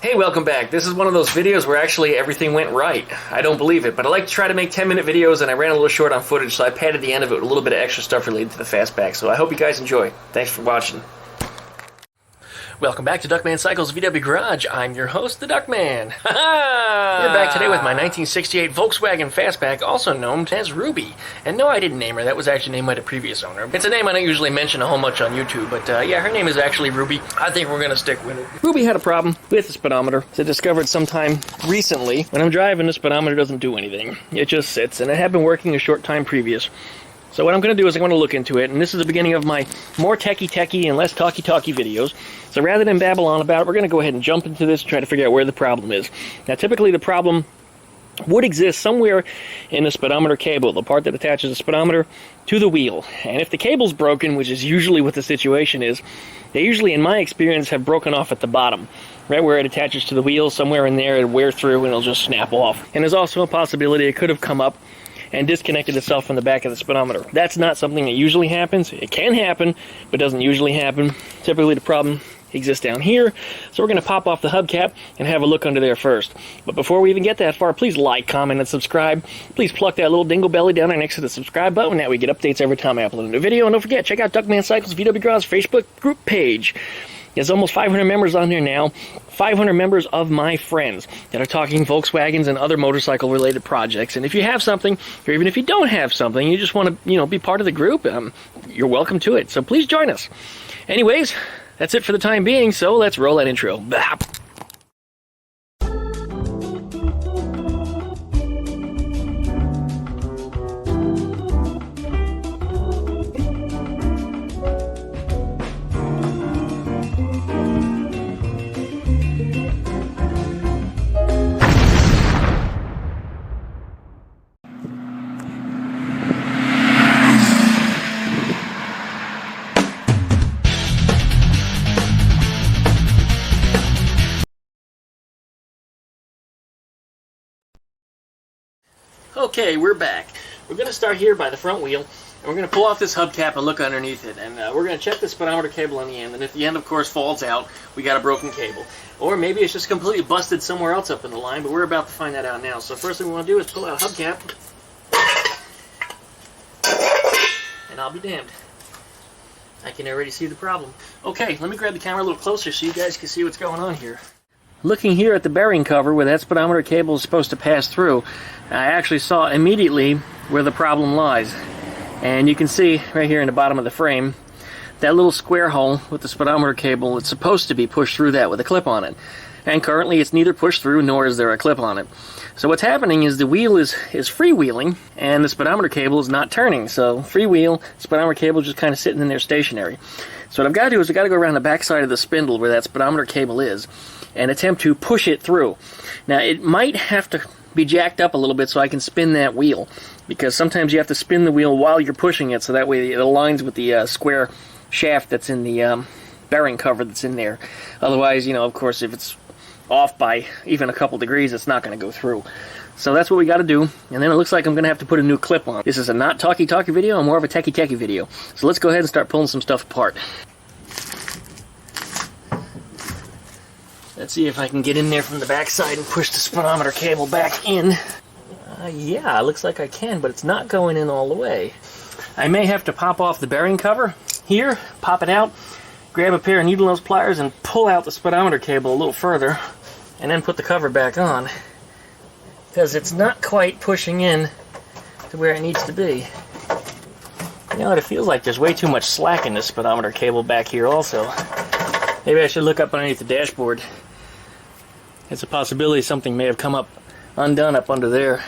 Hey, welcome back. This is one of those videos where actually everything went right. I don't believe it, but I like to try to make 10-minute videos, and I ran a little short on footage, so I padded the end of it with a little bit of extra stuff related to the Fastback. So I hope you guys enjoy. Thanks for watching. Welcome back to DuckmanCycles VW Garage. I'm your host, the Duckman. We're back today with my 1968 Volkswagen Fastback, also known as Ruby. And no, I didn't name her. That was actually named by the previous owner. It's a name I don't usually mention a whole much on YouTube, but yeah, her name is actually Ruby. I think we're going to stick with it. Ruby had a problem with the speedometer. It's discovered sometime recently. When I'm driving, the speedometer doesn't do anything. It just sits, and it had been working a short time previous. So what I'm going to do is I'm going to look into it, and this is the beginning of my more techie and less talky videos. So rather than babble on about it, we're going to go ahead and jump into this and try to figure out where the problem is. Now, typically the problem would exist somewhere in the speedometer cable, the part that attaches the speedometer to the wheel. And if the cable's broken, which is usually what the situation is, they usually, in my experience, have broken off at the bottom. Right where it attaches to the wheel, somewhere in there, it'll wear through and it'll just snap off. And there's also a possibility it could have come up and disconnected itself from the back of the speedometer. That's not something that usually happens. It can happen, but doesn't usually happen. Typically the problem exists down here, so we're going to pop off the hubcap and have a look under there first. But before we even get that far, please like, comment, and subscribe. Please pluck that little dingle belly down there next to the subscribe button. That way we get updates every time I upload a new video. And don't forget, check out DuckmanCycles VW Garage Facebook group page. There's almost 500 members on there now. 500 members of my friends that are talking Volkswagens and other motorcycle-related projects. And if you have something, or even if you don't have something, you just want to, be part of the group, you're welcome to it. So please join us. Anyways, that's it for the time being, so let's roll that intro. Bah. Okay, we're back. We're going to start here by the front wheel, and we're going to pull off this hubcap and look underneath it. And we're going to check the speedometer cable on the end, and if the end, of course, falls out, we got a broken cable. Or maybe it's just completely busted somewhere else up in the line, but we're about to find that out now. So first thing we want to do is pull out a hubcap, and I'll be damned. I can already see the problem. Okay, let me grab the camera a little closer so you guys can see what's going on here. Looking here at the bearing cover where that speedometer cable is supposed to pass through, I actually saw immediately where the problem lies. And you can see right here in the bottom of the frame, that little square hole with the speedometer cable, it's supposed to be pushed through that with a clip on it. And currently it's neither pushed through nor is there a clip on it. So what's happening is the wheel is freewheeling and the speedometer cable is not turning. So freewheel, speedometer cable just kind of sitting in there stationary. So what I've got to do is I've got to go around the back side of the spindle where that speedometer cable is and attempt to push it through. Now it might have to be jacked up a little bit so I can spin that wheel, because sometimes you have to spin the wheel while you're pushing it so that way it aligns with the square shaft that's in the bearing cover that's in there. Otherwise, of course, if it's off by even a couple degrees, it's not going to go through. So that's what we got to do, and then it looks like I'm going to have to put a new clip on. This is a not talky video, and more of a techie video. So let's go ahead and start pulling some stuff apart. Let's see if I can get in there from the back side and push the speedometer cable back in. Yeah, it looks like I can, but it's not going in all the way. I may have to pop off the bearing cover here, pop it out, grab a pair of needle nose pliers and pull out the speedometer cable a little further, and then put the cover back on, because it's not quite pushing in to where it needs to be. You know what, it feels like there's way too much slack in this speedometer cable back here also. Maybe I should look up underneath the dashboard. It's a possibility something may have come up undone up under there.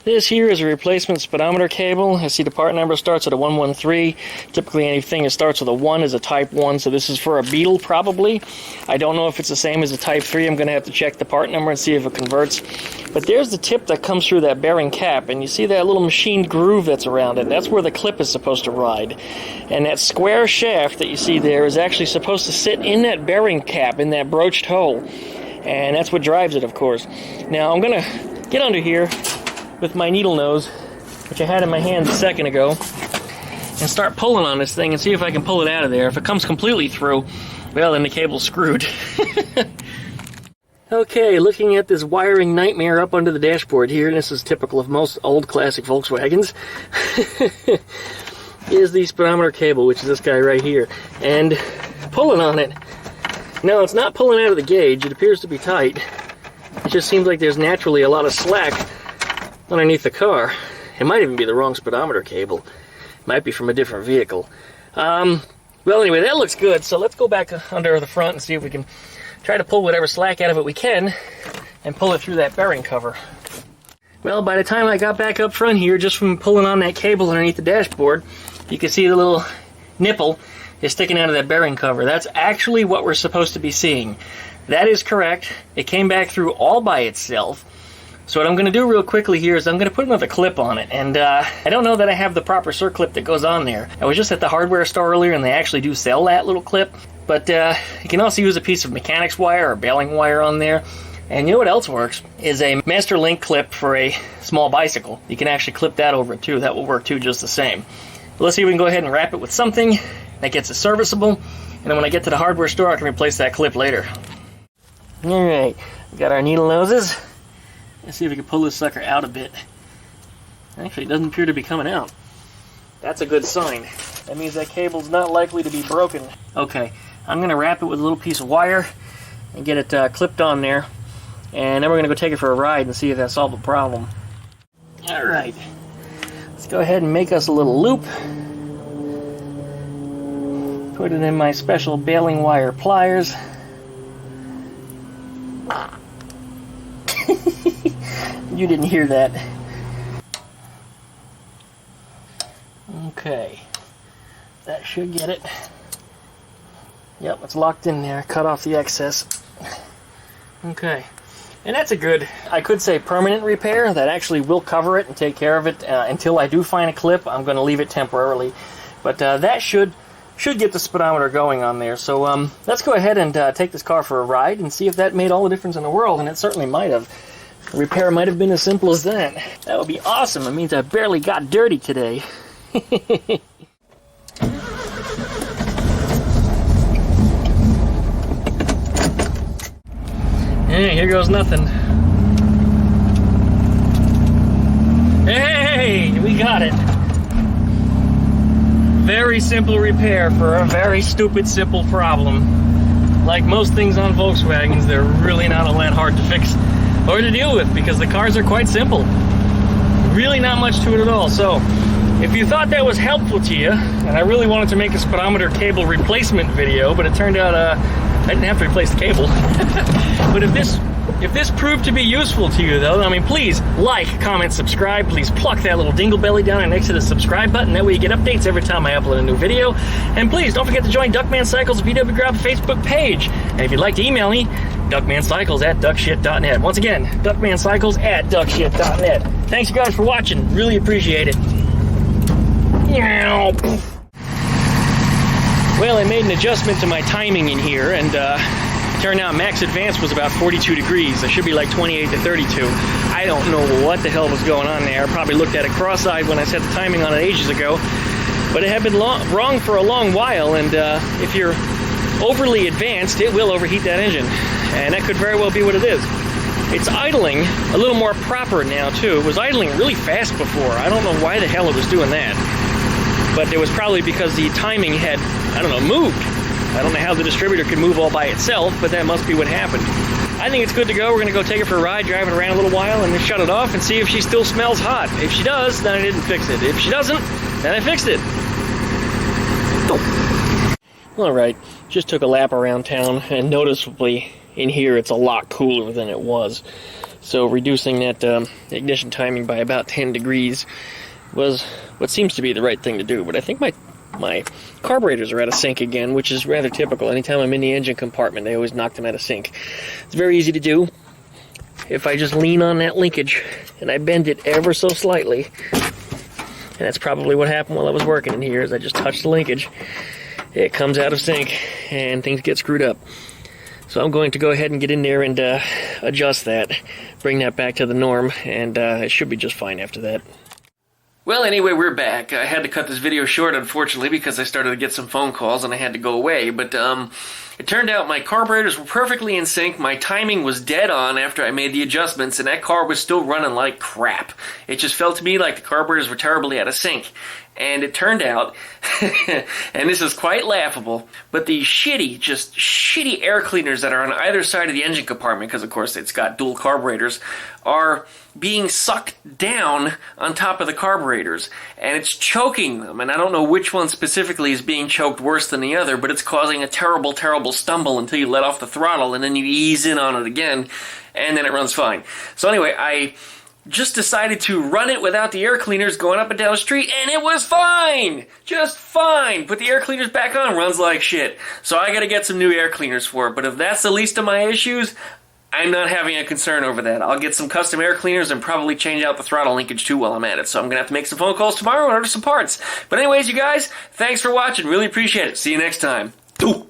This here is a replacement speedometer cable. I see the part number starts at a 113. Typically anything that starts with a 1 is a Type 1, so this is for a Beetle probably. I don't know if it's the same as a Type 3. I'm going to have to check the part number and see if it converts. But there's the tip that comes through that bearing cap, and you see that little machined groove that's around it. That's where the clip is supposed to ride. And that square shaft that you see there is actually supposed to sit in that bearing cap, in that broached hole. And that's what drives it, of course. Now I'm going to get under here with my needle nose, which I had in my hand a second ago, and start pulling on this thing and see if I can pull it out of there. If it comes completely through, well, then the cable's screwed. Okay, looking at this wiring nightmare up under the dashboard here, and this is typical of most old classic Volkswagens, is the speedometer cable, which is this guy right here. And pulling on it, no, it's not pulling out of the gauge, it appears to be tight. It just seems like there's naturally a lot of slack underneath the car. It might even be the wrong speedometer cable. It might be from a different vehicle. Well, anyway, that looks good, so let's go back under the front and see if we can try to pull whatever slack out of it we can and pull it through that bearing cover. Well, by the time I got back up front here, just from pulling on that cable underneath the dashboard, you can see the little nipple is sticking out of that bearing cover. That's actually what we're supposed to be seeing. That is correct. It came back through all by itself. So what I'm going to do real quickly here is I'm going to put another clip on it. And I don't know that I have the proper circlip that goes on there. I was just at the hardware store earlier and they actually do sell that little clip. But you can also use a piece of mechanics wire or baling wire on there. And you know what else works? Is a master link clip for a small bicycle. You can actually clip that over it too. That will work too just the same. But let's see if we can go ahead and wrap it with something that gets it serviceable. And then when I get to the hardware store I can replace that clip later. Alright, we got our needle noses. Let's see if we can pull this sucker out a bit. Actually, it doesn't appear to be coming out. That's a good sign. That means that cable's not likely to be broken. Okay, I'm going to wrap it with a little piece of wire and get it clipped on there. And then we're going to go take it for a ride and see if that solves the problem. Alright, let's go ahead and make us a little loop. Put it in my special baling wire pliers. You didn't hear that. Okay. That should get it. Yep, it's locked in there. Cut off the excess. Okay. And that's a good, I could say permanent repair. That actually will cover it and take care of it. Until I do find a clip, I'm going to leave it temporarily. But that should get the speedometer going on there. So let's go ahead and take this car for a ride and see if that made all the difference in the world. And it certainly might have. The repair might have been as simple as that. That would be awesome. It means I barely got dirty today. Hey, here goes nothing. Hey, we got it. Very simple repair for a very stupid simple problem. Like most things on Volkswagens, they're really not all that hard to fix or to deal with because the cars are quite simple. Really not much to it at all. So if you thought that was helpful to you, and I really wanted to make a speedometer cable replacement video, but it turned out I didn't have to replace the cable. But if this proved to be useful to you though, I mean, please like, comment, subscribe. Please pluck that little dingle belly down next to the subscribe button. That way you get updates every time I upload a new video. And please don't forget to join DuckmanCycles VW Grab Facebook page. And if you'd like to email me, DuckmanCycles@duckshit.net. Once again, DuckmanCycles@duckshit.net. Thanks you guys for watching. Really appreciate it. Well, I made an adjustment to my timing in here, and turned out max advance was about 42 degrees. I should be like 28 to 32. I don't know what the hell was going on there. I probably looked at it cross-eyed when I set the timing on it ages ago. But it had been wrong for a long while, and if you're overly advanced, it will overheat that engine. And that could very well be what it is. It's idling a little more proper now, too. It was idling really fast before. I don't know why the hell it was doing that. But it was probably because the timing had, I don't know, moved. I don't know how the distributor could move all by itself, but that must be what happened. I think it's good to go. We're going to go take it for a ride, drive it around a little while, and then shut it off and see if she still smells hot. If she does, then I didn't fix it. If she doesn't, then I fixed it. Alright, just took a lap around town, and noticeably in here it's a lot cooler than it was. So reducing that ignition timing by about 10 degrees was what seems to be the right thing to do. But I think my carburetors are out of sync again, which is rather typical. Anytime I'm in the engine compartment, they always knock them out of sync. It's very easy to do. If I just lean on that linkage and I bend it ever so slightly, and that's probably what happened while I was working in here, is I just touched the linkage, it comes out of sync and things get screwed up. So I'm going to go ahead and get in there and adjust that, bring that back to the norm, and it should be just fine after that. Well, anyway, we're back. I had to cut this video short, unfortunately, because I started to get some phone calls and I had to go away. But It turned out my carburetors were perfectly in sync, my timing was dead on after I made the adjustments, and that car was still running like crap. It just felt to me like the carburetors were terribly out of sync. And it turned out, and this is quite laughable, but the shitty air cleaners that are on either side of the engine compartment, because of course it's got dual carburetors, are being sucked down on top of the carburetors, and it's choking them, and I don't know which one specifically is being choked worse than the other, but it's causing a terrible, terrible stumble until you let off the throttle, and then you ease in on it again, and then it runs fine. So anyway, I just decided to run it without the air cleaners going up and down the street, and it was fine! Just fine! Put the air cleaners back on, runs like shit. So I gotta get some new air cleaners for it, but if that's the least of my issues, I'm not having a concern over that. I'll get some custom air cleaners and probably change out the throttle linkage too while I'm at it, so I'm gonna have to make some phone calls tomorrow and order some parts. But anyways, you guys, thanks for watching, really appreciate it. See you next time. Ooh.